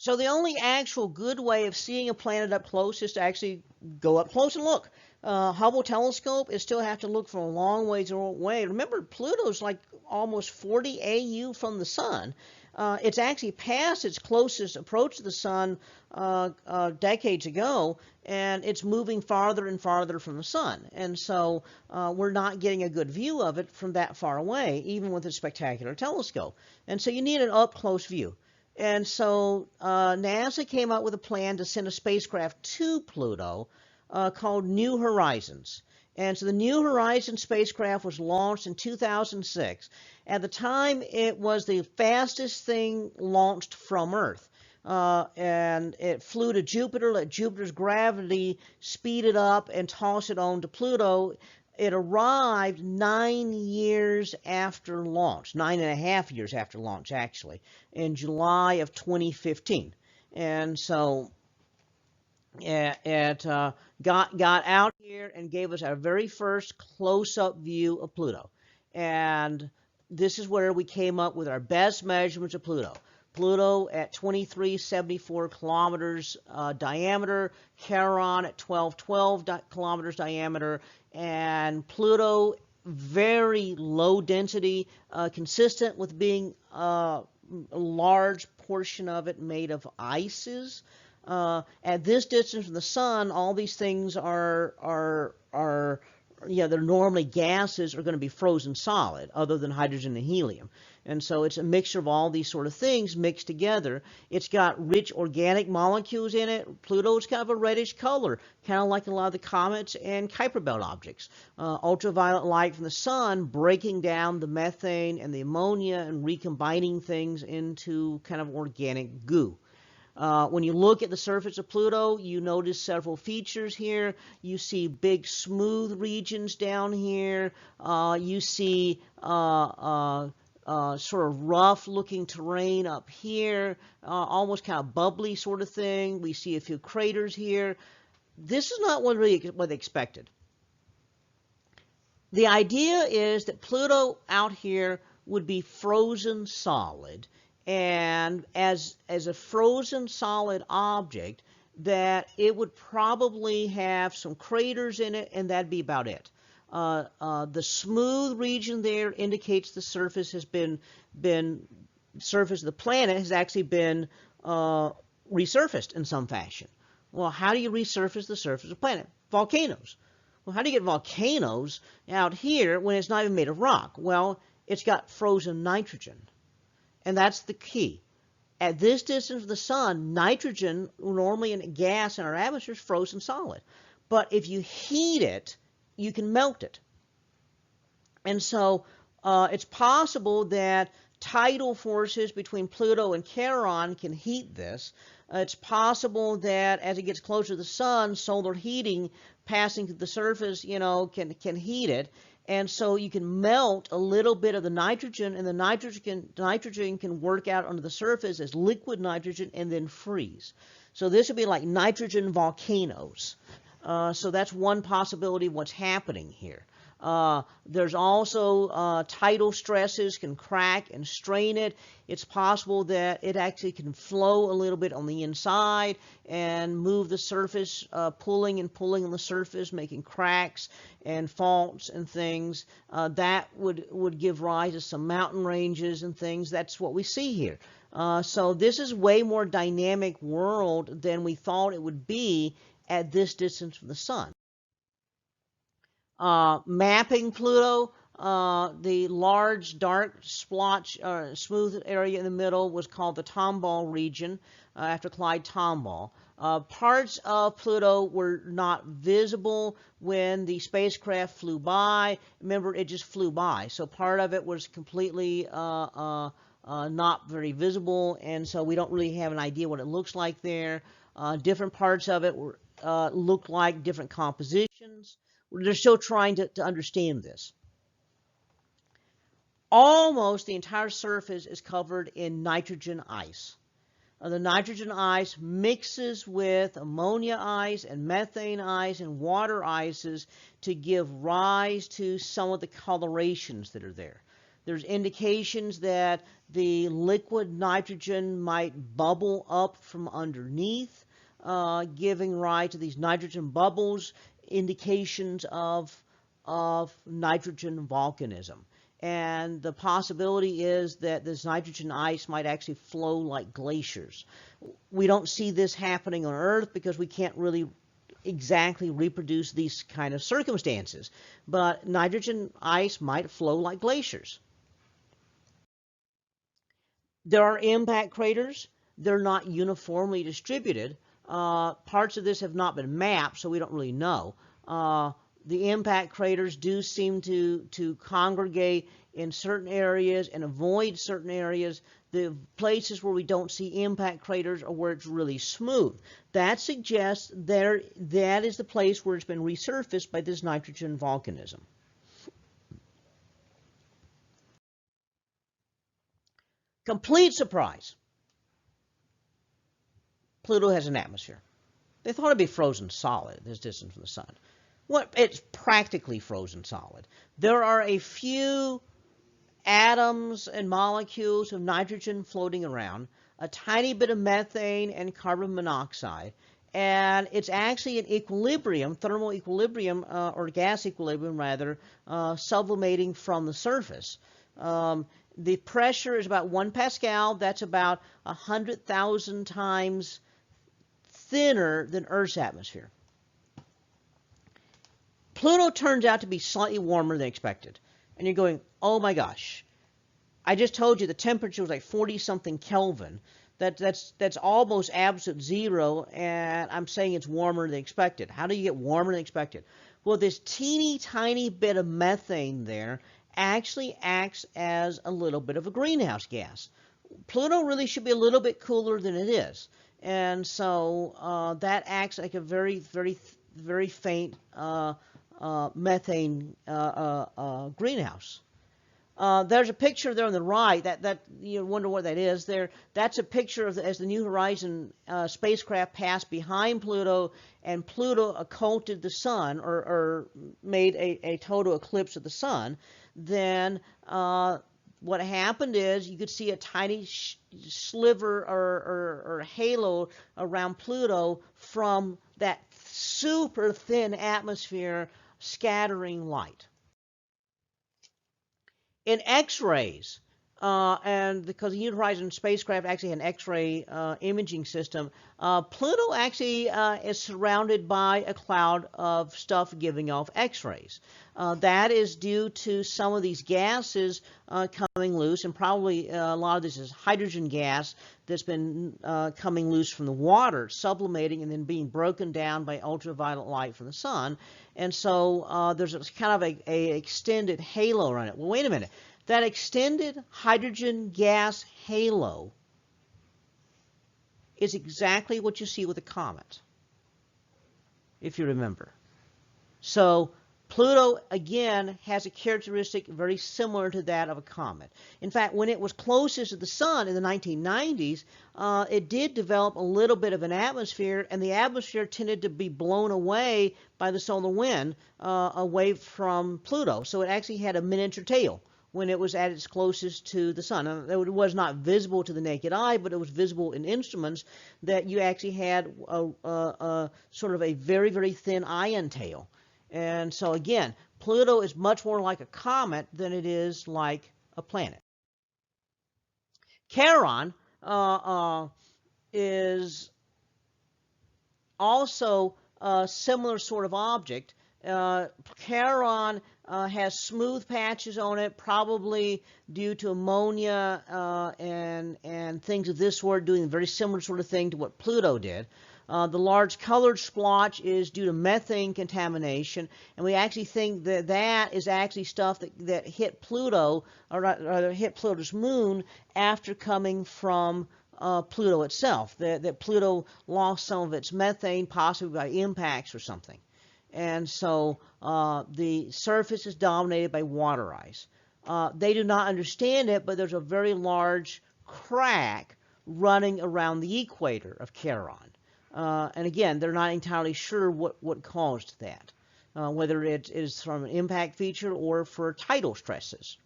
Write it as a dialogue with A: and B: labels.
A: So the only actual good way of seeing a planet up close is to actually go up close and look. Hubble telescope is still have to look from a long ways away. Remember, Pluto's like almost 40 AU from the sun. It's actually past its closest approach to the sun decades ago, and it's moving farther and farther from the sun. And so we're not getting a good view of it from that far away, even with a spectacular telescope. And so you need an up-close view. And so NASA came up with a plan to send a spacecraft to Pluto called New Horizons. And so the New Horizons spacecraft was launched in 2006. At the time, it was the fastest thing launched from Earth. And it flew to Jupiter, let Jupiter's gravity speed it up and toss it on to Pluto. It arrived 9 years after launch, 9.5 years after launch, actually, in July of 2015. And so it got out here and gave us our very first close-up view of Pluto. And this is where we came up with our best measurements of Pluto. Pluto at 2374 kilometers diameter, Charon at 1212 kilometers diameter, and Pluto very low density, consistent with being a large portion of it made of ices. At this distance from the sun, all these things are they're normally gases are going to be frozen solid, other than hydrogen and helium. And so it's a mixture of all these sort of things mixed together. It's got rich organic molecules in it. Pluto's kind of a reddish color, kind of like a lot of the comets and Kuiper Belt objects. Ultraviolet light from the sun breaking down the methane and the ammonia and recombining things into kind of organic goo. When you look at the surface of Pluto, you notice several features here. You see big smooth regions down here. You see sort of rough looking terrain up here, almost kind of bubbly sort of thing. We see a few craters here. This is not what they expected. The idea is that Pluto out here would be frozen solid, and as a frozen solid object, that it would probably have some craters in it, and that'd be about it. The smooth region there indicates the surface has been surface of the planet has actually been resurfaced in some fashion. Well, how do you resurface the surface of the planet? Volcanoes. Well, how do you get volcanoes out here when it's not even made of rock? Well, it's got frozen nitrogen. And that's the key. At this distance from the sun, nitrogen, normally in gas in our atmosphere, is frozen solid. But if you heat it, you can melt it. And so it's possible that tidal forces between Pluto and Charon can heat this. It's possible that as it gets closer to the sun, solar heating passing through the surface, can heat it. And so you can melt a little bit of the nitrogen, and the nitrogen can work out under the surface as liquid nitrogen and then freeze. So this would be like nitrogen volcanoes. So that's one possibility of what's happening here. There's also tidal stresses can crack and strain it. It's possible that it actually can flow a little bit on the inside and move the surface, pulling on the surface, making cracks and faults and things. That would give rise to some mountain ranges and things. That's what we see here. So this is way more dynamic world than we thought it would be at this distance from the sun. Mapping Pluto, the large dark splotch, smooth area in the middle was called the Tomball region, after Clyde Tombaugh. Parts of Pluto were not visible when the spacecraft flew by. Remember, it just flew by, so part of it was completely not very visible, and so we don't really have an idea what it looks like there. Different parts of it were look like different compositions. They're still trying to understand this. Almost the entire surface is covered in nitrogen ice. The nitrogen ice mixes with ammonia ice and methane ice and water ices to give rise to some of the colorations that are there. There's indications that the liquid nitrogen might bubble up from underneath, giving rise to these nitrogen bubbles, indications of nitrogen volcanism. And the possibility is that this nitrogen ice might actually flow like glaciers. We don't see this happening on Earth because we can't really exactly reproduce these kind of circumstances. But nitrogen ice might flow like glaciers. There are impact craters. They're not uniformly distributed. Parts of this have not been mapped, so we don't really know. The impact craters do seem to congregate in certain areas and avoid certain areas. The places where we don't see impact craters are where it's really smooth. That suggests that is the place where it's been resurfaced by this nitrogen volcanism. Complete surprise. Pluto has an atmosphere. They thought it'd be frozen solid, this distance from the sun. Well, it's practically frozen solid. There are a few atoms and molecules of nitrogen floating around, a tiny bit of methane and carbon monoxide, and it's actually in equilibrium, thermal equilibrium, or gas equilibrium rather, sublimating from the surface. The pressure is about 1 Pascal. That's about 100,000 times thinner than Earth's atmosphere. Pluto turns out to be slightly warmer than expected. And you're going, oh my gosh, I just told you the temperature was like 40-something Kelvin. That's almost absolute zero, and I'm saying it's warmer than expected. How do you get warmer than expected? Well, this teeny tiny bit of methane there actually acts as a little bit of a greenhouse gas. Pluto really should be a little bit cooler than it is. And so that acts like a very, very, very faint methane greenhouse. There's a picture there on the right that you wonder what that is. That's a picture of as the New Horizons spacecraft passed behind Pluto, and Pluto occulted the sun or made a total eclipse of the sun. Then what happened is you could see a tiny sliver or halo around Pluto from that super thin atmosphere scattering light. In X-rays, and because the New Horizons spacecraft actually had an X-ray imaging system, Pluto actually is surrounded by a cloud of stuff giving off X-rays. That is due to some of these gases coming loose, and probably a lot of this is hydrogen gas that's been coming loose from the water, sublimating and then being broken down by ultraviolet light from the sun. And so there's a kind of a extended halo around it. Well, wait a minute. That extended hydrogen gas halo is exactly what you see with a comet, if you remember. So Pluto, again, has a characteristic very similar to that of a comet. In fact, when it was closest to the sun in the 1990s, it did develop a little bit of an atmosphere, and the atmosphere tended to be blown away by the solar wind away from Pluto. So it actually had a miniature tail when it was at its closest to the sun. It was not visible to the naked eye, but it was visible in instruments that you actually had sort of a very, very thin ion tail. And so again, Pluto is much more like a comet than it is like a planet. Charon is also a similar sort of object. Charon has smooth patches on it, probably due to ammonia and things of this sort, doing a very similar sort of thing to what Pluto did. The large colored splotch is due to methane contamination, and we actually think that that is actually stuff that hit Pluto, or rather hit Pluto's moon after coming from Pluto itself, that Pluto lost some of its methane, possibly by impacts or something. And so the surface is dominated by water ice. They do not understand it, but there's a very large crack running around the equator of Charon. And again, they're not entirely sure what caused that, whether it is from an impact feature or for tidal stresses.